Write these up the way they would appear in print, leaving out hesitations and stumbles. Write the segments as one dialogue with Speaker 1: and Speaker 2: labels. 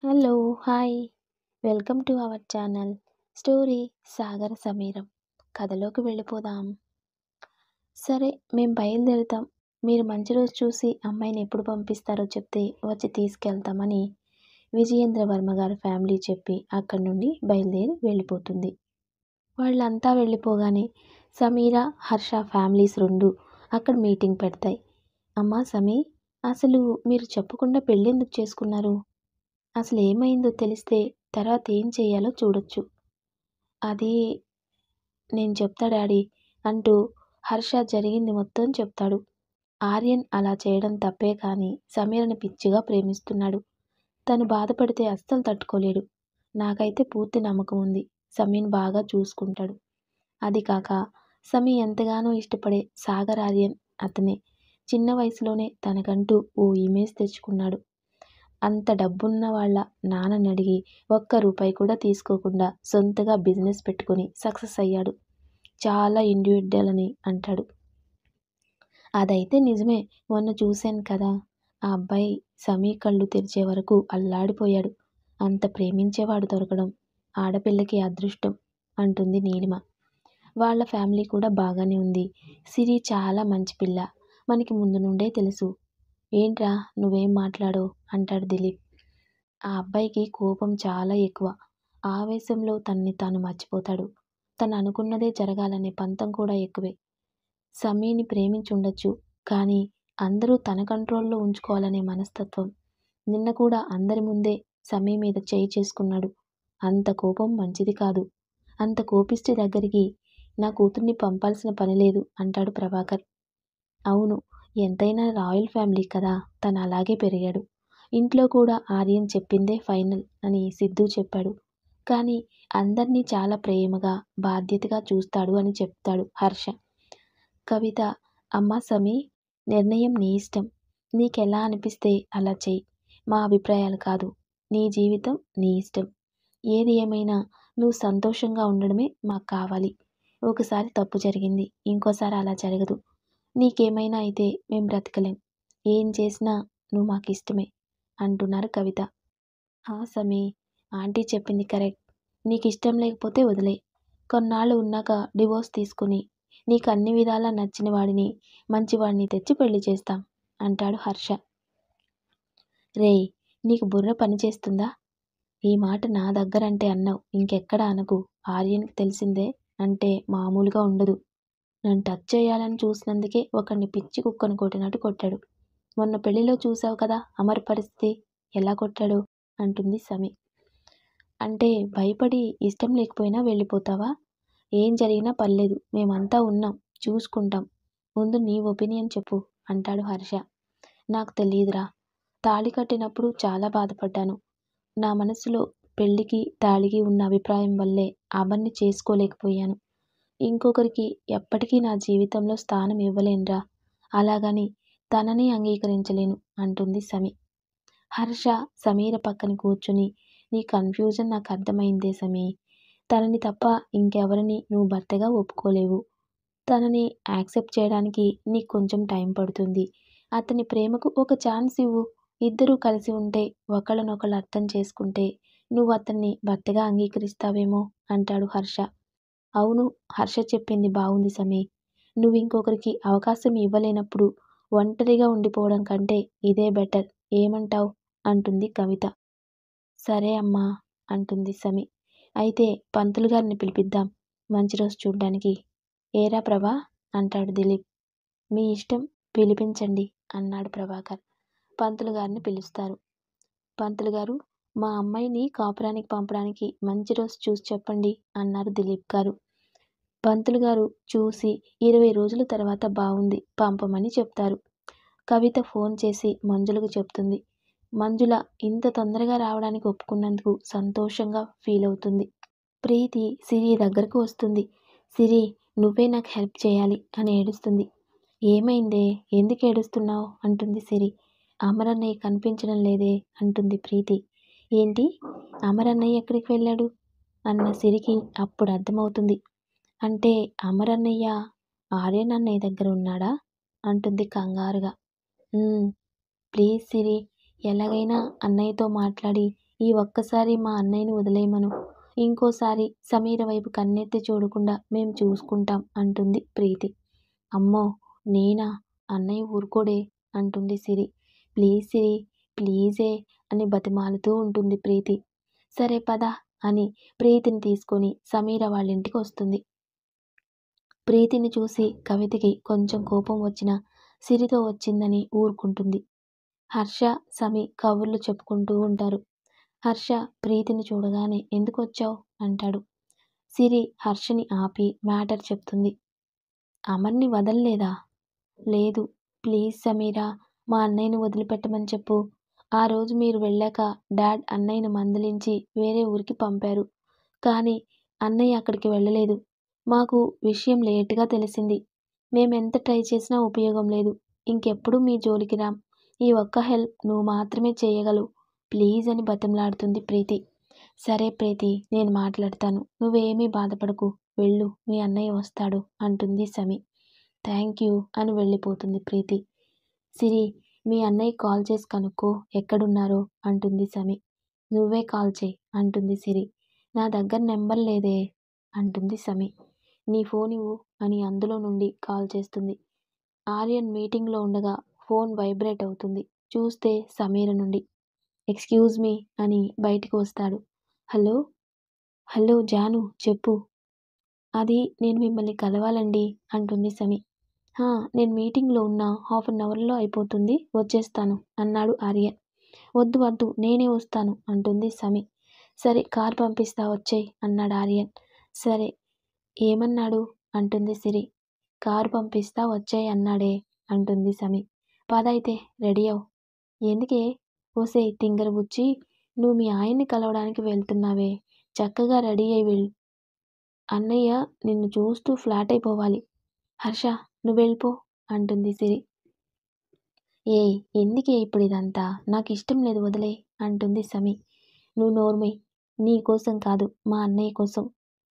Speaker 1: Hello, hi. Welcome to our channel. Story సాగర సమీరం. కథలోకి వెళ్ళిపోదాం. సరే, మేం బయలుదేరుతాం. మీరు మంచి రోజు చూసి అమ్మాయిని ఎప్పుడు పంపిస్తారో చెప్తే వచ్చి తీసుకెళ్తామని విజయేంద్ర వర్మ గారి ఫ్యామిలీ చెప్పి అక్కడి నుండి బయలుదేరి వెళ్ళిపోతుంది. వాళ్ళంతా వెళ్ళిపోగానే సమీర, హర్ష ఫ్యామిలీస్ రెండు అక్కడ మీటింగ్ పెడతాయి. అమ్మా సమీ, అసలు మీరు చెప్పకుండా పెళ్ళెందుకు చేసుకున్నారు? అసలు ఏమైందో తెలిస్తే తర్వాత ఏం చెయ్యాలో చూడొచ్చు. అది నేను చెప్తా డాడీ అంటూ హర్ష జరిగింది మొత్తం చెప్తాడు. ఆర్యన్ అలా చేయడం తప్పే కానీ సమీరని పిచ్చిగా ప్రేమిస్తున్నాడు. తను బాధపడితే అస్సలు తట్టుకోలేడు. నాకైతే పూర్తి నమ్మకం ఉంది సమీని బాగా చూసుకుంటాడు. అది కాక సమీ ఎంతగానో ఇష్టపడే సాగర్ ఆర్యన్ అతనే. చిన్న వయసులోనే తనకంటూ ఓ ఇమేజ్ తెచ్చుకున్నాడు. అంత డబ్బున్న వాళ్ళ నాన్నని అడిగి ఒక్క రూపాయి కూడా తీసుకోకుండా సొంతగా బిజినెస్ పెట్టుకొని సక్సెస్ అయ్యాడు. చాలా ఇండివిడ్యువల్ అని అంటాడు. అదైతే నిజమే. మొన్న చూశాను కదా, ఆ అబ్బాయి సమీ కళ్ళు తెరిచే వరకు అల్లాడిపోయాడు. అంత ప్రేమించేవాడు దొరకడం ఆడపిల్లకి అదృష్టం అంటుంది నీలిమ. వాళ్ళ ఫ్యామిలీ కూడా బాగానే ఉంది. సిరి చాలా మంచి పిల్ల, మనకి ముందు నుండే తెలుసు. ఏంట్రా నువ్వేం మాట్లాడో అంటాడు దిలీప్. ఆ అబ్బాయికి కోపం చాలా ఎక్కువ. ఆవేశంలో తనని తాను మర్చిపోతాడు. తను అనుకున్నదే జరగాలనే పంతం కూడా ఎక్కువే. సమీని ప్రేమించుండొచ్చు, కానీ అందరూ తన కంట్రోల్లో ఉంచుకోవాలనే మనస్తత్వం. నిన్న కూడా అందరి ముందే సమీ మీద చేయి చేసుకున్నాడు. అంత కోపం మంచిది కాదు. అంత కోపిష్టి దగ్గరికి నా కూతుర్ని పంపాల్సిన పని లేదు అంటాడు ప్రభాకర్. అవును, ఎంతైనా రాయల్ ఫ్యామిలీ కదా, తను అలాగే పెరిగాడు. ఇంట్లో కూడా ఆర్యన్ చెప్పిందే ఫైనల్ అని సిద్ధు చెప్పాడు. కానీ అందరినీ చాలా ప్రేమగా బాధ్యతగా చూస్తాడు అని చెప్తాడు హర్ష. కవిత, అమ్మా సమీ, నిర్ణయం నీ ఇష్టం. నీకెలా అనిపిస్తే అలా చెయ్యి. మా అభిప్రాయాలు కాదు. నీ జీవితం నీ ఇష్టం. ఏది ఏమైనా నువ్వు సంతోషంగా ఉండడమే మాకు కావాలి. ఒకసారి తప్పు జరిగింది, ఇంకోసారి అలా జరగదు. నీకేమైనా అయితే మేం బ్రతకలేం. ఏం చేసినా నువ్వు మాకు ఇష్టమే అంటున్నారు కవిత. సమీ, ఆంటీ చెప్పింది కరెక్ట్. నీకు ఇష్టం లేకపోతే వదిలే. కొన్నాళ్ళు ఉన్నాక డివోర్స్ తీసుకుని నీకు అన్ని విధాలా నచ్చిన వాడిని, మంచివాడిని తెచ్చి పెళ్లి చేస్తాం అంటాడు హర్ష. రేయ్, నీకు బుర్ర పని చేస్తుందా? ఈ మాట నా దగ్గరంటే అన్నావు, ఇంకెక్కడ అనకు. ఆర్యన్కి తెలిసిందే అంటే మామూలుగా ఉండదు. నన్ను టచ్ చేయాలని చూసినందుకే ఒకడిని పిచ్చి కుక్కను కొట్టినట్టు కొట్టాడు. మొన్న పెళ్లిలో చూసావు కదా అమర్ పరిస్థితి ఎలా కొట్టాడు అంటుంది సమీ. అంటే భయపడి ఇష్టం లేకపోయినా వెళ్ళిపోతావా? ఏం జరిగినా పర్లేదు, మేమంతా ఉన్నాం, చూసుకుంటాం. ముందు నీ ఒపీనియన్ చెప్పు అంటాడు హర్ష. నాకు తెలియదురా. తాళి కట్టినప్పుడు చాలా బాధపడ్డాను. నా మనసులో పెళ్లికి తాళికి ఉన్న అభిప్రాయం వల్లే అమర్ని చేసుకోలేకపోయాను. ఇంకొకరికి ఎప్పటికీ నా జీవితంలో స్థానం ఇవ్వలేనురా. అలాగని తనని అంగీకరించలేను అంటుంది సమీ. హర్ష సమీర పక్కన కూర్చుని, నీ కన్ఫ్యూజన్ నాకు అర్థమైందే సమీ. తనని తప్ప ఇంకెవరిని నువ్వు భర్తగా ఒప్పుకోలేవు. తనని యాక్సెప్ట్ చేయడానికి నీకు కొంచెం టైం పడుతుంది. అతని ప్రేమకు ఒక ఛాన్స్ ఇవ్వు. ఇద్దరూ కలిసి ఉంటే, ఒకళ్ళనొకళ్ళు అర్థం చేసుకుంటే నువ్వు అతన్ని భర్తగా అంగీకరిస్తావేమో అంటాడు హర్ష. అవును, హర్ష చెప్పింది బావుంది సమీ. నువ్వు ఇంకొకరికి అవకాశం ఇవ్వలేనప్పుడు ఒంటరిగా ఉండిపోవడం కంటే ఇదే బెటర్. ఏమంటావ్ అంటుంది కవిత. సరే అమ్మా అంటుంది సమీ. అయితే పంతులు గారిని పిలిపిద్దాం మంచి రోజు చూడ్డానికి. ఏరా ప్రభా అంటాడు దిలీప్. మీ ఇష్టం, పిలిపించండి అన్నాడు ప్రభాకర్. పంతులు గారిని పిలుస్తారు. పంతులు గారు, మా అమ్మాయిని కాపురానికి పంపడానికి మంచి రోజు చూసి చెప్పండి అన్నారు దిలీప్ గారు. పంతులు గారు చూసి 20 రోజుల తర్వాత బావుంది, పంపమని చెప్తారు. కవిత ఫోన్ చేసి మంజులకు చెప్తుంది. మంజుల ఇంత తొందరగా రావడానికి ఒప్పుకున్నందుకు సంతోషంగా ఫీల్ అవుతుంది. ప్రీతి సిరి దగ్గరకు వస్తుంది. సిరి, నువ్వే నాకు హెల్ప్ చేయాలి అని ఏడుస్తుంది. ఏమైందే, ఎందుకు ఏడుస్తున్నావు అంటుంది సిరి. అమరన్నయ్య కనిపించడం లేదే అంటుంది ప్రీతి. ఏంటి, అమరన్నయ్య ఎక్కడికి వెళ్ళాడు అన్న సిరికి అప్పుడు అర్థమవుతుంది. అంటే అమరన్నయ్య ఆర్యన్ అన్నయ్య దగ్గర ఉన్నాడా అంటుంది కంగారుగా. ప్లీజ్ సిరి, ఎలాగైనా అన్నయ్యతో మాట్లాడి ఈ ఒక్కసారి మా అన్నయ్యని వదిలేయమను. ఇంకోసారి సమీర వైపు కన్నెత్తి చూడకుండా మేం చూసుకుంటాం అంటుంది ప్రీతి. అమ్మో! నేనా? అన్నయ్య ఊరుకోడే అంటుంది సిరి. ప్లీజ్ సిరి, ప్లీజే అని బతిమాలుతూ ఉంటుంది ప్రీతి. సరే పద అని ప్రీతిని తీసుకొని సమీర వాళ్ళింటికి వస్తుంది. ప్రీతిని చూసి కవితకి కొంచెం కోపం వచ్చినా సిరితో వచ్చిందని ఊరుకుంటుంది. హర్ష, సమీ కబుర్లు చెప్పుకుంటూ ఉంటారు. హర్ష ప్రీతిని చూడగానే ఎందుకొచ్చావు అంటాడు. సిరి హర్షని ఆపి మ్యాటర్ చెప్తుంది. అమర్ని వదల్లేదా? లేదు. ప్లీజ్ సమీరా, మా అన్నయ్యని వదిలిపెట్టమని చెప్పు. ఆ రోజు మీరు వెళ్ళాక డాడ్ అన్నయ్యని మందలించి వేరే ఊరికి పంపారు. కానీ అన్నయ్య అక్కడికి వెళ్ళలేదు. మాకు విషయం లేటుగా తెలిసింది. మేమెంత ట్రై చేసినా ఉపయోగం లేదు. ఇంకెప్పుడు మీ జోలికి రాం. ఈ ఒక్క హెల్ప్ నువ్వు మాత్రమే చేయగలవు. ప్లీజ్ అని బతిమలాడుతుంది ప్రీతి. సరే ప్రీతి, నేను మాట్లాడతాను. నువ్వేమీ బాధపడకు. వెళ్ళు, మీ అన్నయ్య వస్తాడు అంటుంది సమీ. థ్యాంక్ యూ అని వెళ్ళిపోతుంది ప్రీతి. సిరి, మీ అన్నయ్య కాల్ చేసి కనుక్కో ఎక్కడున్నారో అంటుంది సమీ. నువ్వే కాల్ చేయి అంటుంది సిరి. నా దగ్గర నెంబర్ లేదే అంటుంది సమీ. నీ ఫోన్ ఇవ్వు అని అందులో నుండి కాల్ చేస్తుంది. ఆర్యన్ మీటింగ్లో ఉండగా ఫోన్ వైబ్రేట్ అవుతుంది. చూస్తే సమీర నుండి. ఎక్స్క్యూజ్ మీ అని బయటికి వస్తాడు. హలో, హలో జాను చెప్పు. అది నేను మిమ్మల్ని కలవాలండి అంటుంది సమీ. నేను మీటింగ్లో ఉన్నా, హాఫ్ అన్ అవర్లో అయిపోతుంది, వచ్చేస్తాను అన్నాడు ఆర్యన్. వద్దు వద్దు, నేనే వస్తాను అంటుంది సమీ. సరే కార్ పంపిస్తా వచ్చేయ్ అన్నాడు ఆర్యన్. సరే, ఏమన్నాడు అంటుంది సిరి. కారు పంపిస్తా వచ్చేయ్ అన్నాడే అంటుంది సమీ. పదైతే రెడీ అవు. ఎందుకే? ఓసే తింగరబుచ్చి, నువ్వు మీ ఆయన్ని కలవడానికి వెళ్తున్నావే, చక్కగా రెడీ అయి వెళ్ళు. అన్నయ్య నిన్ను చూస్తూ ఫ్లాట్ అయిపోవాలి. హర్ష, నువ్వెళ్ళిపో అంటుంది సిరి. ఏయ్, ఎందుకే ఇప్పుడు ఇదంతా? నాకు ఇష్టం లేదు, వదిలే అంటుంది సమీ. నువ్వు నోర్మై. నీ కోసం కాదు, మా అన్నయ్య కోసం.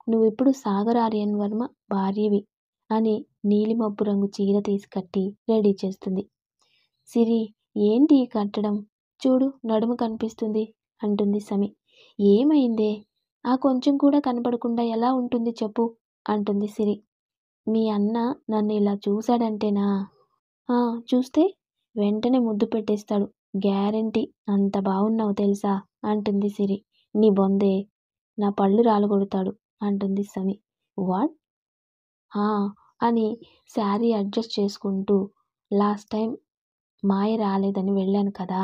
Speaker 1: నువ్విప్పుడు సాగర్ ఆర్యన్ వర్మ భార్యవి అని నీలిమబ్బు రంగు చీర తీసి కట్టి రెడీ చేస్తుంది. సిరి, ఏంటి ఈ కట్టడం? చూడు, నడుము కనిపిస్తుంది అంటుంది సమీ. ఏమైందే? ఆ కొంచెం కూడా కనపడకుండా ఎలా ఉంటుంది చెప్పు అంటుంది సిరి. మీ అన్న నన్ను ఇలా చూశాడంటేనా? చూస్తే వెంటనే ముద్దు పెట్టేస్తాడు. గ్యారంటీ. అంత బాగున్నావు తెలుసా అంటుంది సిరి. నీ బొందే, నా పళ్ళు రాలగొడతాడు అంటుంది సమీ. వాట్? అని శారీ అడ్జస్ట్ చేసుకుంటూ, లాస్ట్ టైం మాయ రాలేదని వెళ్ళాను కదా,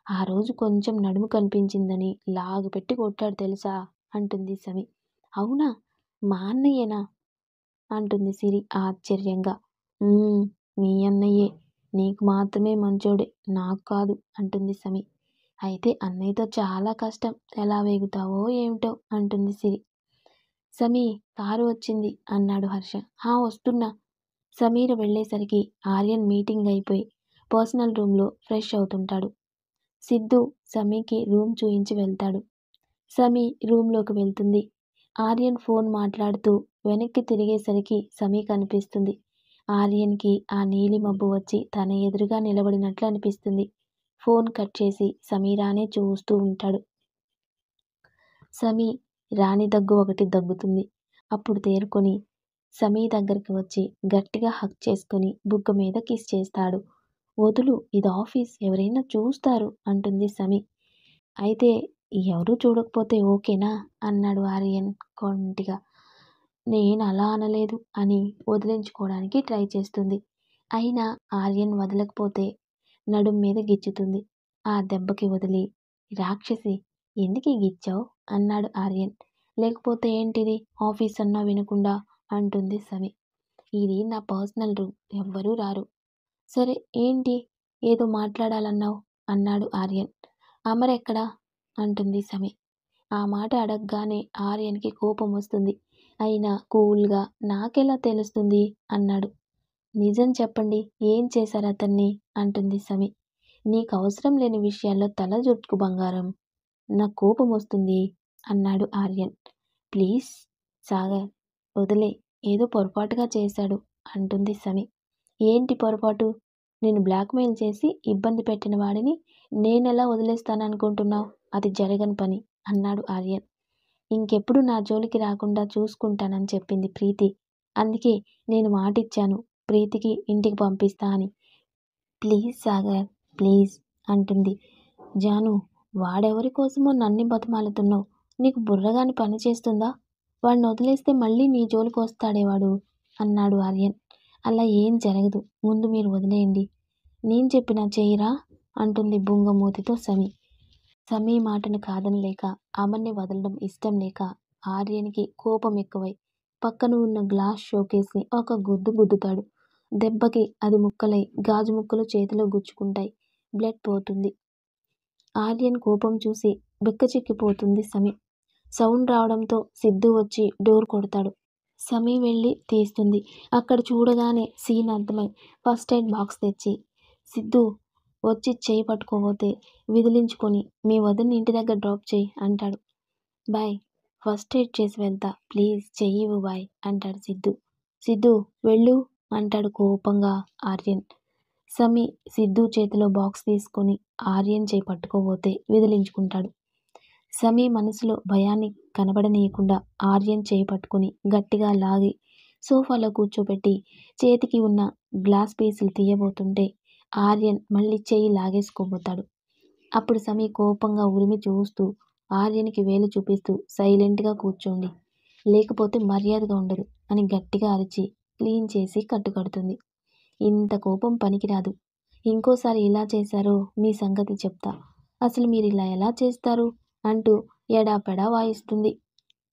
Speaker 1: ఆ రోజు కొంచెం నడుము కనిపించిందని లాగుపెట్టి కొట్టాడు తెలుసా అంటుంది సమీ. అవునా? మా అన్నయ్యేనా అంటుంది సిరి ఆశ్చర్యంగా. మీ అన్నయ్యే. నీకు మాత్రమే మంచోడే, నాకు కాదు అంటుంది సమీ. అయితే అన్నయ్యతో చాలా కష్టం. ఎలా వేగుతావో ఏమిటో అంటుంది సిరి. సమీ, కారు వచ్చింది అన్నాడు హర్ష. వస్తున్నా. సమీర వెళ్ళేసరికి ఆర్యన్ మీటింగ్ అయిపోయి పర్సనల్ రూమ్లో ఫ్రెష్ అవుతుంటాడు. సిద్ధు సమీకి రూమ్ చూయించి వెళ్తాడు. సమీ రూమ్లోకి వెళ్తుంది. ఆర్యన్ ఫోన్ మాట్లాడుతూ వెనక్కి తిరిగేసరికి సమీ కనిపిస్తుంది. ఆర్యన్కి ఆ నీలి మబ్బు వచ్చి తన ఎదురుగా నిలబడినట్లు అనిపిస్తుంది. ఫోన్ కట్ చేసి సమీరానే చూస్తూ ఉంటాడు. సమీ రాణి దగ్గు ఒకటి దగ్గుతుంది. అప్పుడు తేరుకొని సమీ దగ్గరికి వచ్చి గట్టిగా హగ్ చేసుకుని బుగ్గ మీద కిస్ చేస్తాడు. వదులు, ఇది ఆఫీస్, ఎవరైనా చూస్తారు అంటుంది సమీ. అయితే ఎవరూ చూడకపోతే ఓకేనా అన్నాడు ఆర్యన్ కొంటిగా. నేను అలా అనలేదు అని వదిలించుకోవడానికి ట్రై చేస్తుంది. అయినా ఆర్యన్ వదలకపోతే నడుం మీద గిచ్చుతుంది. ఆ దెబ్బకి వదిలి, రాక్షసి, ఎందుకు గిచ్చావు అన్నాడు ఆర్యన్. లేకపోతే ఏంటిది, ఆఫీస్ అన్నా వినకుండా అంటుంది సమీ. ఇది నా పర్సనల్ రూమ్, ఎవ్వరూ రారు. సరే ఏంటి, ఏదో మాట్లాడాలన్నావు అన్నాడు ఆర్యన్. అమర్ ఎక్కడా అంటుంది సమీ. ఆ మాట అడగగానే ఆర్యన్కి కోపం వస్తుంది. అయినా కూల్గా నాకెలా తెలుస్తుంది అన్నాడు. నిజం చెప్పండి, ఏం చేశారు అతన్ని అంటుంది సమీ. నీకు అవసరం లేని విషయాల్లో తల జుట్టుకు బంగారం. నాకు కోపం వస్తుంది అన్నాడు ఆర్యన్. ప్లీజ్ సాగర్, వదిలే, ఏదో పొరపాటుగా చేశాడు అంటుంది సమీ. ఏంటి పొరపాటు? నేను బ్లాక్మెయిల్ చేసి ఇబ్బంది పెట్టిన వాడిని నేనెలా వదిలేస్తాననుకుంటున్నావు? అది జరగని పని అన్నాడు ఆర్యన్. ఇంకెప్పుడు నా జోలికి రాకుండా చూసుకుంటానని చెప్పింది ప్రీతి. అందుకే నేను మాటిచ్చాను ప్రీతికి ఇంటికి పంపిస్తా అని. ప్లీజ్ సాగర్, ప్లీజ్ అంటుంది. జాను, వాడెవరి కోసమో నన్ని బతిమాలుతున్నావు. నీకు బుర్రగాని పని చేస్తుందా? వాడిని వదిలేస్తే మళ్ళీ నీ జోలికి వస్తాడే వాడు అన్నాడు ఆర్యన్. అలా ఏం జరగదు, ముందు మీరు వదిలేయండి. నేను చెప్పినా చెయ్యరా అంటుంది బుంగమూతితో సమీ. సమీ మాటను కాదనలేక అమన్ని వదలడం ఇష్టం లేక ఆర్యన్కి కోపం ఎక్కువై పక్కన ఉన్న గ్లాస్ షోకేస్ని ఒక గుద్దు గుద్దుతాడు. దెబ్బకి అది ముక్కలై గాజు ముక్కలు చేతిలో గుచ్చుకుంటాయి. బ్లడ్ పోతుంది. ఆర్యన్ కోపం చూసి బిక్కచిక్కిపోతుంది సమీ. సౌండ్ రావడంతో సిద్ధు వచ్చి డోర్ కొడతాడు. సమీ వెళ్ళి తీస్తుంది. అక్కడ చూడగానే సీన్ అర్థమై ఫస్ట్ ఎయిడ్ బాక్స్ తెచ్చి సిద్ధు వచ్చి చేయి పట్టుకోబోతే విదిలించుకొని మీ వదిన్ని ఇంటి దగ్గర డ్రాప్ చేయి అంటాడు. బాయ్, ఫస్ట్ ఎయిడ్ చేసి వెళ్తా, ప్లీజ్ చెయ్యివు బాయ్ అంటాడు సిద్ధు. సిద్ధు వెళ్ళు అంటాడు కోపంగా ఆర్యన్. సమీ సిద్ధు చేతిలో బాక్స్ తీసుకొని ఆర్యన్ చేయి పట్టుకోబోతే విదిలించుకుంటాడు. సమీ మనసులో భయాన్ని కనబడనీయకుండా ఆర్యన్ చేయి పట్టుకుని గట్టిగా లాగి సోఫాలో కూర్చోబెట్టి చేతికి ఉన్న గ్లాస్ పీసులు తీయబోతుంటే ఆర్యన్ మళ్ళీ చేయి లాగేసుకోబోతాడు. అప్పుడు సమీ కోపంగా ఉరిమి చూస్తూ ఆర్యన్కి వేలు చూపిస్తూ సైలెంట్గా కూర్చోండి, లేకపోతే మర్యాదగా ఉండదు అని గట్టిగా అరిచి క్లీన్ చేసి కట్టుకడుతుంది. ఇంత కోపం పనికిరాదు. ఇంకోసారి ఇలా చేశారో మీ సంగతి చెప్తా. అసలు మీరు ఇలా ఎలా చేస్తారు అంటూ ఎడాపెడా వాయిస్తుంది.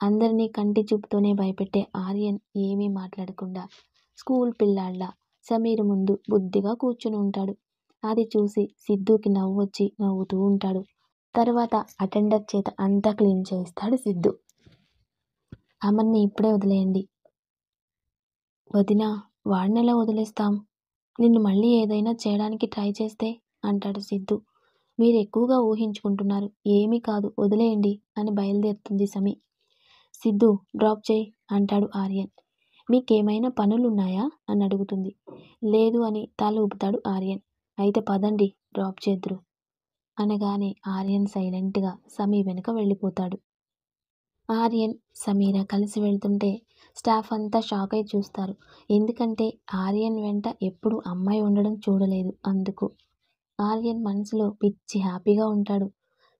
Speaker 1: అందరినీ కంటి చూపుతోనే భయపెట్టే ఆర్యన్ ఏమీ మాట్లాడకుండా స్కూల్ పిల్లాళ్ళ సమీర్ ముందు బుద్ధిగా కూర్చుని ఉంటాడు. అది చూసి సిద్ధుకి నవ్వొచ్చి నవ్వుతూ ఉంటాడు. తర్వాత అటెండర్ చేత అంతా క్లీన్ చేయిస్తాడు సిద్ధు. అమన్ని ఇప్పుడే వదిలేయండి. వదినా, వాడినెలా వదిలేస్తాం? నిన్ను మళ్ళీ ఏదైనా చేయడానికి ట్రై చేస్తే అంటాడు సిద్ధు. మీరు ఎక్కువగా ఊహించుకుంటున్నారు, ఏమీ కాదు వదిలేయండి అని బయలుదేరుతుంది సమీ. సిద్ధు డ్రాప్ చేయి అంటాడు ఆర్యన్. మీకేమైనా పనులున్నాయా అని అడుగుతుంది. లేదు అని తల ఊపుతాడు ఆర్యన్. అయితే పదండి డ్రాప్ చేద్దురు అనగానే ఆర్యన్ సైలెంట్గా సమీ వెనుక వెళ్ళిపోతాడు. ఆర్యన్ సమీర కలిసి వెళ్తుంటే స్టాఫ్ అంతా షాక్ అయి చూస్తారు. ఎందుకంటే ఆర్యన్ వెంట ఎప్పుడు అమ్మాయి ఉండడం చూడలేదు. అందుకు ఆర్యన్ మనసులో పిచ్చి హ్యాపీగా ఉంటాడు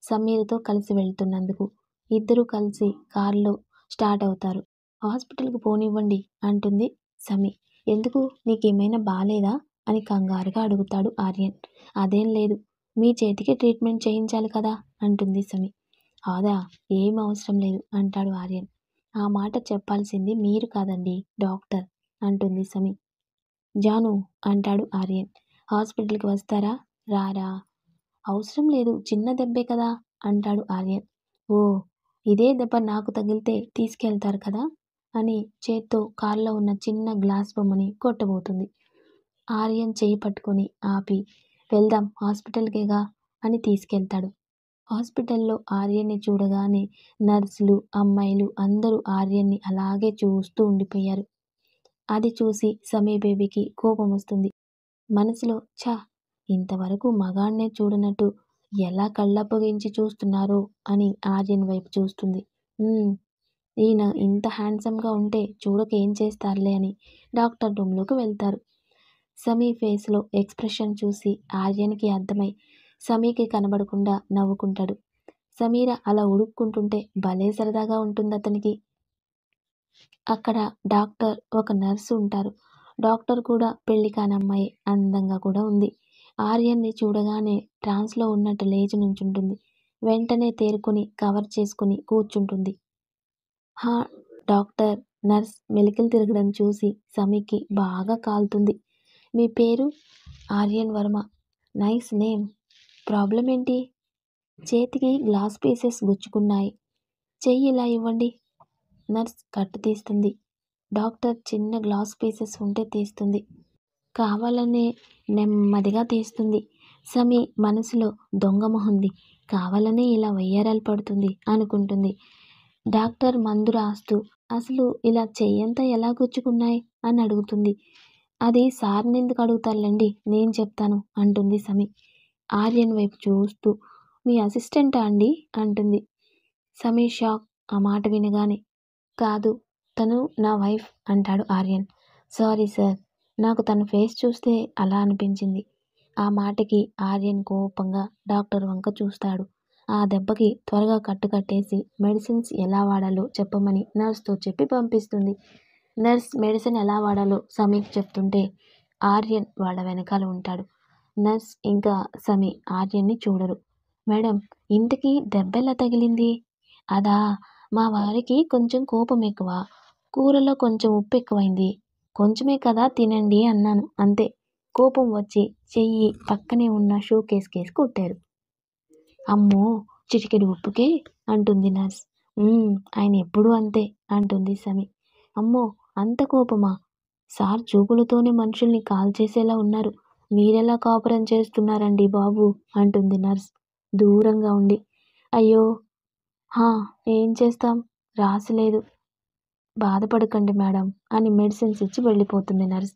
Speaker 1: సమీర్తో కలిసి వెళ్తున్నందుకు. ఇద్దరూ కలిసి కారులో స్టార్ట్ అవుతారు. హాస్పిటల్కి పోనివ్వండి అంటుంది సమీ. ఎందుకు, నీకేమైనా బాలేదా అని కంగారుగా అడుగుతాడు ఆర్యన్. అదేం లేదు, మీ చేతికి ట్రీట్మెంట్ చేయించాలి కదా అంటుంది సమీ. అదా, ఏం అవసరం లేదు అంటాడు ఆర్యన్. ఆ మాట చెప్పాల్సింది మీరు కాదండి, డాక్టర్ అంటుంది సమీ. జాను అంటాడు ఆర్యన్. హాస్పిటల్కి వస్తారా? రారా? అవసరం లేదు, చిన్న దెబ్బే కదా అంటాడు ఆర్యన్. ఓ, ఇదే దెబ్బ నాకు తగిలితే తీసుకెళ్తారు కదా అని చేత్తో కారులో ఉన్న చిన్న గ్లాస్ బొమ్మని కొట్టబోతుంది. ఆర్యన్ చేయి పట్టుకొని ఆపి వెళ్దాం హాస్పిటల్కేగా అని తీసుకెళ్తాడు. హాస్పిటల్లో ఆర్యన్ని చూడగానే నర్సులు, అమ్మాయిలు అందరూ ఆర్యన్ని అలాగే చూస్తూ ఉండిపోయారు. అది చూసి సమీ బేబీకి కోపం వస్తుంది. మనసులో ఛా, ఇంతవరకు మగాణ్ణే చూడనట్టు ఎలా కళ్ళప్పగించి చూస్తున్నారో అని ఆర్యన్ వైపు చూస్తుంది. ఈయన ఇంత హ్యాండ్సమ్గా ఉంటే చూడక ఏం చేస్తారులే అని డాక్టర్ రూమ్లోకి వెళ్తారు. సమీ ఫేస్లో ఎక్స్ప్రెషన్ చూసి ఆర్యన్కి అర్థమై సమీకి కనబడకుండా నవ్వుకుంటాడు. సమీర అలా ఉడుక్కుంటుంటే భలే సరదాగా ఉంటుంది అతనికి. అక్కడ డాక్టర్, ఒక నర్సు ఉంటారు. డాక్టర్ కూడా పెళ్లి కాని అమ్మాయి, అందంగా కూడా ఉంది. ఆర్యన్ని చూడగానే ట్రాన్స్లో ఉన్నట్టు లేచి నుంచుంటుంది. వెంటనే తేరుకొని కవర్ చేసుకుని కూర్చుంటుంది. హా, డాక్టర్, నర్స్ మెలికలు తిరగడం చూసి సమీకి బాగా కాలుతుంది. మీ పేరు? Aryan Varma. Nice name. Problem ఏంటి? చేతికి గ్లాస్ పీసెస్ గుచ్చుకున్నాయి. చెయ్యి ఇలా ఇవ్వండి. నర్స్ కట్టు తీస్తుంది. డాక్టర్ చిన్న గ్లాస్ పీసెస్ ఉంటే తీస్తుంది. కావాలనే నెమ్మదిగా తీస్తుంది. సమీ మనసులో దొంగ మొహంది, కావాలనే ఇలా వయ్యారాలు పడుతుంది అనుకుంటుంది. డాక్టర్ మందు రాస్తూ అసలు ఇలా చెయ్యంతా ఎలా గుచ్చుకున్నాయి అని అడుగుతుంది. అది సార్ని ఎందుకు అడుగుతారులేండి, నేను చెప్తాను అంటుంది సమీ. ఆర్యన్ వైపు చూస్తూ, మీ అసిస్టెంటా అండి అంటుంది. సమీ షాక్ ఆ మాట వినగానే. కాదు, తను నా వైఫ్ అంటాడు ఆర్యన్. సారీ సార్, నాకు తన ఫేస్ చూస్తే అలా అనిపించింది. ఆ మాటకి ఆర్యన్ కోపంగా డాక్టర్ వంక చూస్తాడు. ఆ దెబ్బకి త్వరగా కట్టేసి మెడిసిన్స్ ఎలా వాడాలో చెప్పమని నర్స్తో చెప్పి పంపిస్తుంది. నర్స్ మెడిసిన్ ఎలా వాడాలో సమీకి చెప్తుంటే ఆర్యన్ వాళ్ళ వెనకాల ఉంటాడు. నర్స్ ఇంకా సమీ ఆర్యన్ని చూడరు. మేడం, ఇంతకీ దెబ్బెలా తగిలింది? అదా, మా వారికి కొంచెం కోపం ఎక్కువ. కూరలో కొంచెం ఉప్పు ఎక్కువైంది. కొంచెమే కదా తినండి అన్నాను అంతే. కోపం వచ్చి చెయ్యి పక్కనే ఉన్న షోకేస్ కొట్టారు. అమ్మో, చిటికెడు ఉప్పుకే అంటుంది నర్స్. ఆయన ఎప్పుడూ అంతే అంటుంది సమీ. అమ్మో, అంత కోపమా? సార్ చూపులతోనే మనుషుల్ని కాల్చేసేలా ఉన్నారు. మీరెలా కాపురం చేస్తున్నారండి బాబు అంటుంది నర్స్ దూరంగా ఉండి. అయ్యో, హా, ఏం చేస్తాం, రాసిలేదు, బాధపడకండి మేడం అని మెడిసిన్స్ ఇచ్చి వెళ్ళిపోతుంది నర్స్.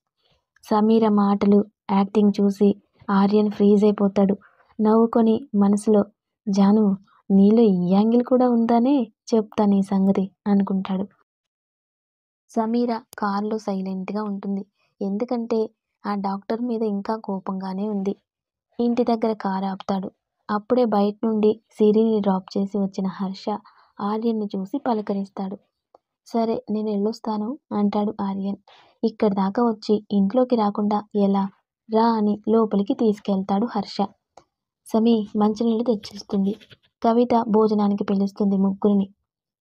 Speaker 1: సమీర మాటలు, యాక్టింగ్ చూసి ఆర్యన్ ఫ్రీజ్ అయిపోతాడు. నవ్వుకొని మనసులో, జాను, నీలో ఈ యాంగిల్ కూడా ఉందానే, చెప్తాను ఈ సంగతి అనుకుంటాడు. సమీర కారులో సైలెంట్గా ఉంటుంది. ఎందుకంటే ఆ డాక్టర్ మీద ఇంకా కోపంగానే ఉంది. ఇంటి దగ్గర కారు ఆపుతాడు. అప్పుడే బయట నుండి సిరిని డ్రాప్ చేసి వచ్చిన హర్ష ఆర్యన్ని చూసి పలకరిస్తాడు. సరే, నేను వెళ్ళొస్తాను అంటాడు ఆర్యన్. ఇక్కడి దాకా వచ్చి ఇంట్లోకి రాకుండా ఎలా? రా అని లోపలికి తీసుకెళ్తాడు హర్ష. సమీ మంచినీళ్ళు తెచ్చిస్తుంది. కవిత భోజనానికి పిలుస్తుంది ముగ్గురిని.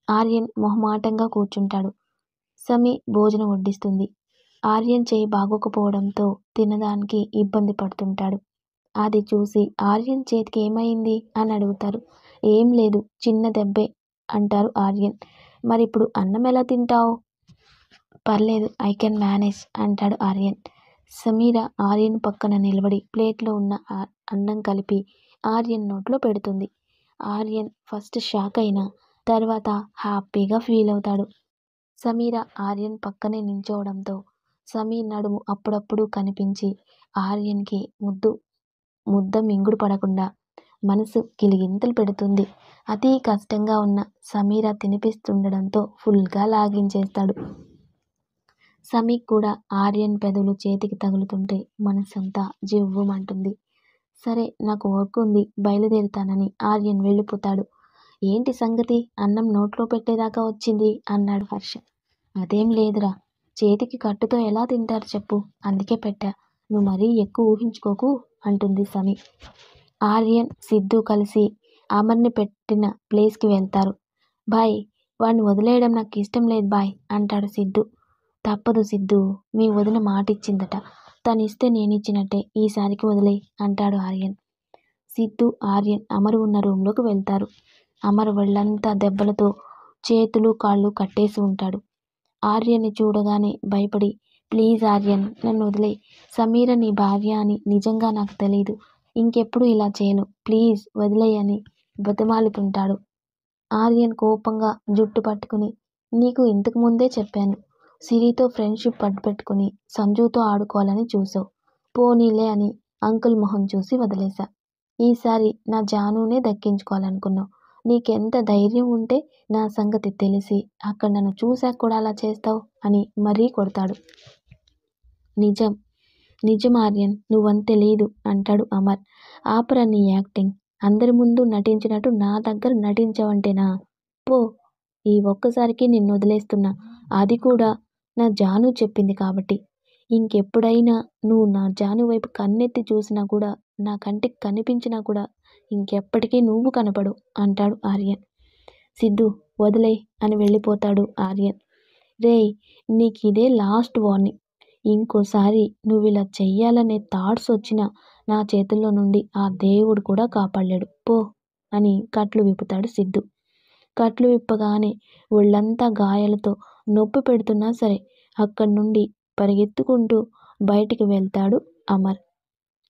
Speaker 1: ఆర్యన్ మొహమాటంగా కూర్చుంటాడు. సమీ భోజనం వడ్డిస్తుంది. ఆర్యన్ చేయి బాగోకపోవడంతో తినడానికి ఇబ్బంది పడుతుంటాడు. అది చూసి ఆర్యన్ చేతికి ఏమైంది అని అడుగుతారు. ఏం లేదు, చిన్న దెబ్బే అంటారు ఆర్యన్. మరిప్పుడు అన్నం ఎలా తింటావు? పర్లేదు, ఐ కెన్ మేనేజ్ అంటాడు ఆర్యన్. సమీర ఆర్యన్ పక్కన నిలబడి ప్లేట్లో ఉన్న అన్నం కలిపి ఆర్యన్ నోట్లో పెడుతుంది. ఆర్యన్ ఫస్ట్ షాక్ అయినా తర్వాత హ్యాపీగా ఫీల్ అవుతాడు. సమీర ఆర్యన్ పక్కనే నించోవడంతో సమీర్ నడుము అప్పుడప్పుడు కనిపించి ఆర్యన్కి ముద్ద మింగుడు పడకుండా మనసు గిలిగింతలు పెడుతుంది. అతి కష్టంగా ఉన్న సమీర తినిపిస్తుండడంతో ఫుల్గా లాగించేస్తాడు. సమీక్ కూడా ఆర్యన్ పెదవులు చేతికి తగులుతుంటే మనసంతా జివ్వుమంటుంది. సరే, నాకు వర్క్ ఉంది, బయలుదేరుతానని ఆర్యన్ వెళ్ళిపోతాడు. ఏంటి సంగతి, అన్నం నోట్లో పెట్టేదాకా వచ్చింది అన్నాడు హర్ష. అదేం లేదురా, చేతికి కట్టుతో ఎలా తింటారు చెప్పు, అందుకే పెట్టా, నువ్వు మరీ ఎక్కువ ఊహించుకోకు అంటుంది సమీ. ఆర్యన్, సిద్ధు కలిసి అమర్ని పెట్టిన ప్లేస్కి వెళ్తారు. బాయ్, వాడిని వదిలేయడం నాకు ఇష్టం లేదు బాయ్ అంటాడు సిద్ధు. తప్పదు సిద్ధు, మీ వదిన మాటిచ్చిందట, తనిస్తే నేనిచ్చినట్టే, ఈసారికి వదిలేయ్ అంటాడు ఆర్యన్. సిద్ధు, ఆర్యన్ అమర్ ఉన్న రూంలోకి వెళ్తారు. అమర్ ఒళ్ళంతా దెబ్బలతో చేతులు కాళ్ళు కట్టేసి ఉంటాడు. ఆర్యన్ని చూడగానే భయపడి, ప్లీజ్ ఆర్యన్, నన్ను వదిలేయ్, సమీర నీ భార్య అని నిజంగా నాకు తెలీదు, ఇంకెప్పుడు ఇలా చేయను, ప్లీజ్ వదిలేయ్ అని బతిమాలుతుంటాడు. ఆర్యన్ కోపంగా జుట్టు పట్టుకుని, నీకు ఇంతకు ముందే చెప్పాను, సిరితో ఫ్రెండ్షిప్ అడ్డుపెట్టుకుని సంజుతో ఆడుకోవాలని చూసావు, పోనీలే అని అంకుల్ మొహం చూసి వదిలేశా. ఈసారి నా జానునే దక్కించుకోవాలనుకున్నావు, నీకెంత ధైర్యం ఉంటే నా సంగతి తెలిసి అక్కడ నన్ను చూశాక కూడా అలా చేస్తావు అని మరీ కొడతాడు. నిజం నిజం ఆర్యన్, నువ్వంతే లేదు అంటాడు అమర్. ఆపరా నీ యాక్టింగ్, అందరి ముందు నటించినట్టు నా దగ్గర నటించావంటేనా? పో, ఈ ఒక్కసారికి నిన్ను వదిలేస్తున్నా, అది కూడా నా జాను చెప్పింది కాబట్టి. ఇంకెప్పుడైనా నువ్వు నా జాను వైపు కన్నెత్తి చూసినా కూడా, నా కంటికి కనిపించినా కూడా ఇంకెప్పటికీ నువ్వు కనపడు అంటాడు ఆర్యన్. సిద్ధు, వదిలేయ్ అని వెళ్ళిపోతాడు ఆర్యన్. రేయ్, నీకిదే లాస్ట్ వార్నింగ్, ఇంకోసారి నువ్వు ఇలా చెయ్యాలనే థాట్స్ వచ్చినా నా చేతుల్లో నుండి ఆ దేవుడు కూడా కాపాడలేడు, పో అని కట్లు విప్పుతాడు సిద్ధు. కట్లు విప్పగానే ఒళ్ళంతా గాయాలతో నొప్పి పెడుతున్నా సరే అక్కడి నుండి పరిగెత్తుకుంటూ బయటికి వెళ్తాడు అమర్.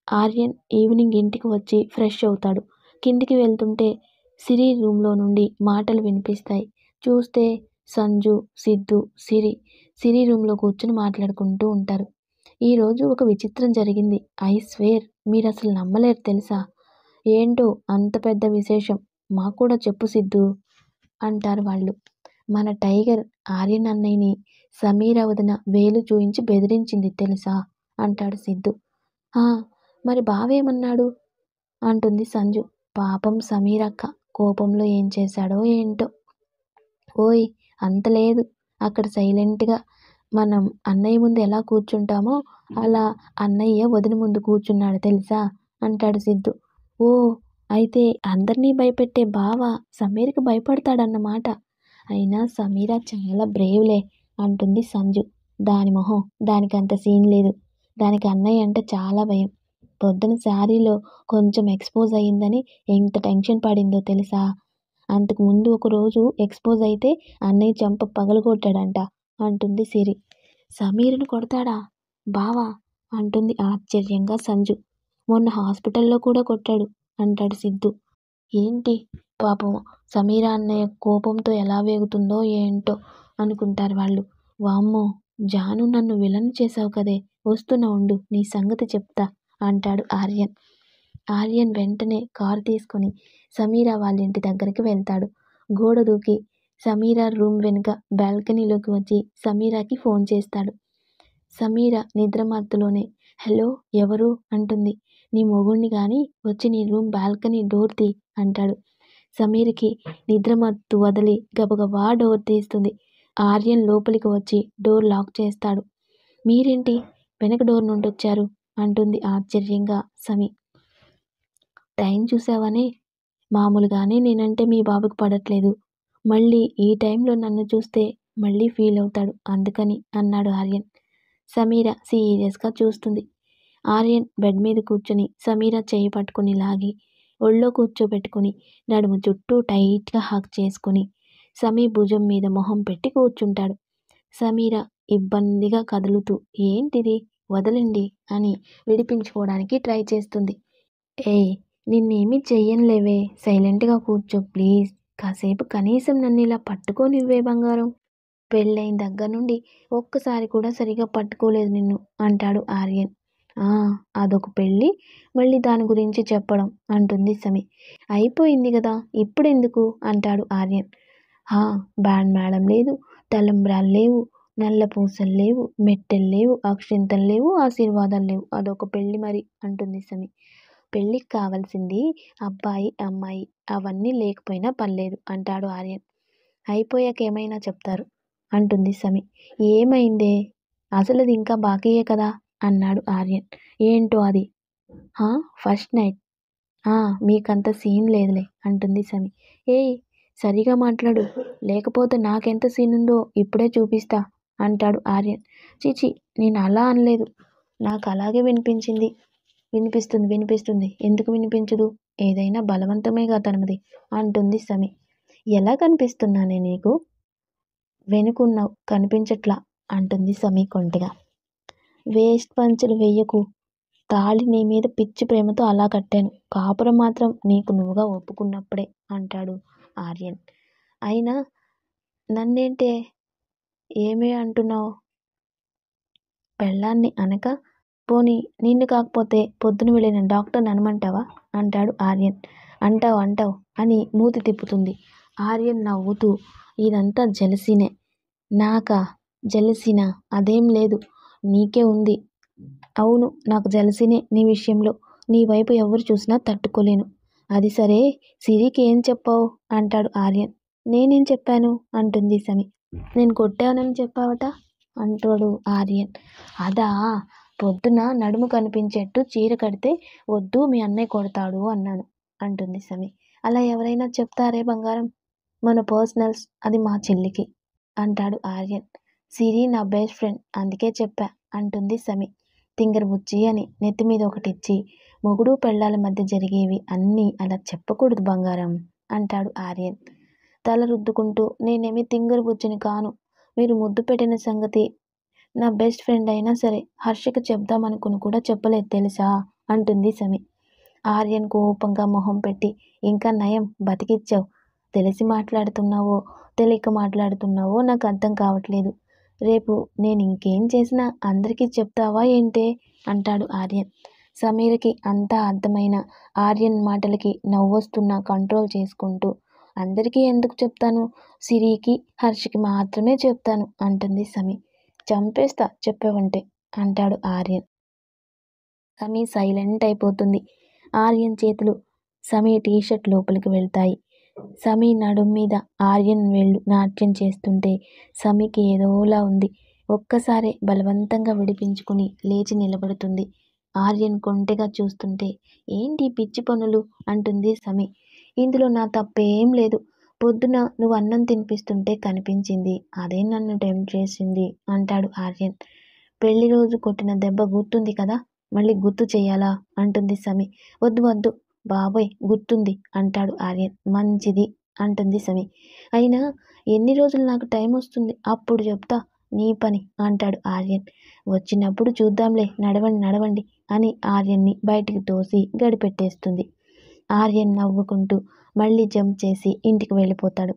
Speaker 1: ఆర్యన్ ఈవినింగ్ ఇంటికి వచ్చి ఫ్రెష్ అవుతాడు. కిందికి వెళ్తుంటే సిరి రూమ్లో నుండి మాటలు వినిపిస్తాయి. చూస్తే సంజు, సిద్ధు, సిరి రూమ్లో కూర్చుని మాట్లాడుకుంటూ ఉంటారు. ఈరోజు ఒక విచిత్రం జరిగింది. ఐ స్వేర్ మీరసలు నమ్మలేరు తెలుసా? ఏంటో అంత పెద్ద విశేషం. మాకు కూడా చెప్పు సిద్ధూ అంటారు వాళ్ళు. మన టైగర్ ఆర్యన్ అన్నయ్యని సమీర వదిన వేలు చూయించి బెదిరించింది తెలుసా అంటాడు సిద్ధు. ఆ, మరి బావేమన్నాడు అంటుంది సంజు. పాపం సమీరక్క కోపంలో ఏం చేశాడో ఏంటో. ఓయ్ అంత లేదు. అక్కడ సైలెంట్గా మనం అన్నయ్య ముందు ఎలా కూర్చుంటామో అలా అన్నయ్య వదిన ముందు కూర్చున్నాడు తెలుసా అంటాడు సిద్ధు. ఓ, అయితే అందరినీ భయపెట్టే బావ సమీర్కి భయపడతాడన్నమాట. అయినా సమీర చాలా బ్రేవ్లే అంటుంది సంజు. దాని మొహం, దానికి అంత సీన్ లేదు. దానికి అన్నయ్య అంటే చాలా భయం. పొద్దున శారీలో కొంచెం ఎక్స్పోజ్ అయ్యిందని ఎంత టెన్షన్ పడిందో తెలుసా? అంతకు ముందు ఒకరోజు ఎక్స్పోజ్ అయితే అన్నయ్య చెంప పగలగొట్టాడంట అంటుంది సిరి. సమీరుని కొడతాడా బావా అంటుంది ఆశ్చర్యంగా సంజు. మొన్న హాస్పిటల్లో కూడా కొట్టాడు అంటాడు సిద్ధు. ఏంటి పాపం సమీర అన్నయ్య కోపంతో ఎలా వేగుతుందో ఏంటో అనుకుంటారు వాళ్ళు. వామ్మో, జాను నన్ను విలన్ చేసావు కదే, వస్తున్నా ఉండు నీ సంగతి చెప్తా అంటాడు ఆర్యన్. ఆర్యన్ వెంటనే కారు తీసుకుని సమీర వాళ్ళ ఇంటి దగ్గరికి వెళ్తాడు. గోడ దూకి సమీర రూమ్ వెనుక బాల్కనీలోకి వచ్చి సమీరాకి ఫోన్ చేస్తాడు. సమీర నిద్రమత్తులోనే హలో ఎవరు అంటుంది. నీ మొగుణ్ణి కానీ వచ్చి నీ రూమ్ బాల్కనీ డోర్ తీ అంటాడు. సమీర్కి నిద్రమత్తు వదిలి గబగబా డోర్ తీస్తుంది. ఆర్యన్ లోపలికి వచ్చి డోర్ లాక్ చేస్తాడు. మీరేంటి వెనక డోర్ నుండి వచ్చారు అంటుంది ఆశ్చర్యంగా సమీ. టైం చూసావనే, మామూలుగానే నేనంటే మీ బాబుకి పడట్లేదు. మళ్ళీ ఈ టైంలో నన్ను చూస్తే మళ్ళీ ఫీల్ అవుతాడు అందుకని అన్నాడు ఆర్యన్. సమీర సీరియస్గా చూస్తుంది. ఆర్యన్ బెడ్ మీద కూర్చొని సమీర చేయి పట్టుకుని లాగి ఒళ్ళో కూర్చోబెట్టుకుని నడుము చుట్టూ టైట్గా హగ్ చేసుకుని సమీ భుజం మీద మొహం పెట్టి కూర్చుంటాడు. సమీర ఇబ్బందిగా కదులుతూ ఏంటిది వదలండి అని విడిపించుకోవడానికి ట్రై చేస్తుంది. ఏయ్, నిన్నేమీ చెయ్యనులేవే, సైలెంట్గా కూర్చో ప్లీజ్. కాసేపు కనీసం నన్ను ఇలా పట్టుకోనివ్వే బంగారం. పెళ్ళైన దగ్గర నుండి ఒక్కసారి కూడా సరిగా పట్టుకోలేదు నిన్ను అంటాడు ఆర్యన్. అదొక పెళ్ళి, మళ్ళీ దాని గురించి చెప్పడం అంటుంది సమీ. అయిపోయింది కదా ఇప్పుడెందుకు అంటాడు ఆర్యన్. బ్యాండ్ మేళం లేదు, తలంబ్రాలు లేవు, నల్ల పూసలు లేవు, మెట్టెలు లేవు, అక్షింతలు లేవు, ఆశీర్వాదాలు లేవు. అదొక పెళ్ళి మరి అంటుంది సమీ. పెళ్ళికి కావాల్సింది అబ్బాయి అమ్మాయి, అవన్నీ లేకపోయినా పర్లేదు అంటాడు ఆర్యన్. అయిపోయాక ఏమైనా చెప్తారు అంటుంది సమీ. ఏమైందే, అసలు అది ఇంకా బాకీయే కదా అన్నాడు ఆర్యన్. ఏంటో అది? First night. మీకంత సీన్ లేదులే అంటుంది సమీ. ఏయ్, సరిగా మాట్లాడు, లేకపోతే నాకెంత సీన్ ఉందో ఇప్పుడే చూపిస్తా అంటాడు ఆర్యన్. చిచి, నేను అలా అనలేదు, నాకు అలాగే వినిపిస్తుంది. ఎందుకు వినిపించదు? ఏదైనా బలవంతమేగా తనది అంటుంది సమీ. ఎలా కనిపిస్తున్నానే నీకు? వెనుకున్నావు కనిపించట్లా అంటుంది సమీ కొంటిగా. వేస్ట్ పంచులు వెయ్యకు, తాళి నీ మీద పిచ్చి ప్రేమతో అలా కట్టాను. కాపురం మాత్రం నీకు నువ్వుగా ఒప్పుకున్నప్పుడే అంటాడు ఆర్యన్. అయినా నన్నేంటే ఏమే అంటున్నావు? పెళ్ళాన్ని అనక పోనీ నిన్ను కాకపోతే పొద్దున వెళ్ళిన డాక్టర్ని అనమంటావా అంటాడు ఆర్యన్. అంటావు అని మూతి తిప్పుతుంది. ఆర్యన్ నవ్వుతూ ఇదంతా జెలసీనే. నాకా జెలసీనా? అదేం లేదు, నీకే ఉంది. అవును, నాకు జెలసీనే నీ విషయంలో. నీ వైపు ఎవరు చూసినా తట్టుకోలేను. అది సరే, సిరికి ఏం చెప్పావు అంటాడు ఆర్యన్. నేనేం చెప్పాను అంటుంది సమీ. నేను కొట్టానని చెప్పావట అంటాడు ఆర్యన్. అదా, పొద్దున నడుము కనిపించేట్టు చీర కడితే వద్దు మీ అన్నయ్య కొడతాడు అన్నాను అంటుంది సమీ. అలా ఎవరైనా చెప్తారే బంగారం? మన పర్సనల్స్, అది మా చెల్లికి అంటాడు ఆర్యన్. సిరి నా బెస్ట్ ఫ్రెండ్ అందుకే చెప్పా అంటుంది సమీ. తింగర బుచ్చి అని నెత్తి మీద ఒకటిచ్చి మొగుడు పెళ్ళాల మధ్య జరిగేవి అన్నీ అలా చెప్పకూడదు బంగారం అంటాడు ఆర్యన్ తల రుద్దుకుంటూ. నేనేమి తింగర బుచ్చిని కాను. మీరు ముద్దు పెట్టిన సంగతి నా బెస్ట్ ఫ్రెండ్ అయినా సరే హర్షకి చెప్దామనుకుని కూడా చెప్పలేదు తెలుసా అంటుంది సమీ. ఆర్యన్ కోపంగా మొహం పెట్టి, ఇంకా నయం బతికిచ్చావు. తెలిసి మాట్లాడుతున్నావో తెలియక మాట్లాడుతున్నావో నాకు అర్థం కావట్లేదు. రేపు నేను ఇంకేం చేసినా అందరికీ చెప్తావా ఏంటే అంటాడు ఆర్యన్. సమీరకి అంతా అర్థమైన ఆర్యన్ మాటలకి నవ్వొస్తున్నా కంట్రోల్ చేసుకుంటూ, అందరికీ ఎందుకు చెప్తాను, సిరికి హర్షకి మాత్రమే చెప్తాను అంటుంది సమీ. చంపేస్తా చెప్పావంటే అంటాడు ఆర్యన్. సమీ సైలెంట్ అయిపోతుంది. ఆర్యన్ చేతులు సమీ టీషర్ట్ లోపలికి వెళ్తాయి. సమీ నడుం మీద ఆర్యన్ వేళ్ళు నాట్యం చేస్తుంటే సమీకి ఏదోలా ఉంది. ఒక్కసారే బలవంతంగా విడిపించుకుని లేచి నిలబడుతుంది. ఆర్యన్ కొంటెగా చూస్తుంటే ఏంటి పిచ్చి పనులు అంటుంది సమీ. ఇందులో నా తప్పేం లేదు. పొద్దున నువ్వు అన్నం తినిపిస్తుంటే కనిపించింది, అదే నన్ను టెంప్ట్ చేసింది అంటాడు ఆర్యన్. పెళ్లి రోజు కొట్టిన దెబ్బ గుర్తుంది కదా, మళ్ళీ గుర్తు చెయ్యాలా అంటుంది సమీ. వద్దు వద్దు బాబోయ్ గుర్తుంది అంటాడు ఆర్యన్. మంచిది అంటుంది సమీ. అయినా ఎన్ని రోజులు నాకు టైం వస్తుంది, అప్పుడు చెప్తా నీ పని అంటాడు ఆర్యన్. వచ్చినప్పుడు చూద్దాంలే, నడవండి నడవండి అని ఆర్యన్ని బయటికి తోసి గడిపెట్టేస్తుంది. ఆర్యన్ నవ్వుకుంటూ మళ్ళీ జంప్ చేసి ఇంటికి వెళ్ళిపోతాడు.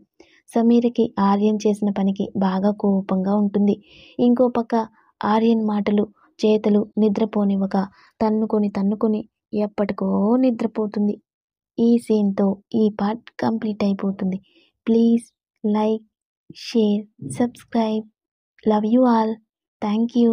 Speaker 1: సమీరకి ఆర్యన్ చేసిన పనికి బాగా కోపంగా ఉంటుంది. ఇంకో పక్క ఆర్యన్ మాటలు చేతలు నిద్రపోనివ్వక తన్నుకొని ఎప్పటికో నిద్రపోతుంది. ఈ సీన్తో ఈ పార్ట్ కంప్లీట్ అయిపోతుంది. Please like, share, subscribe. Love you all. Thank you.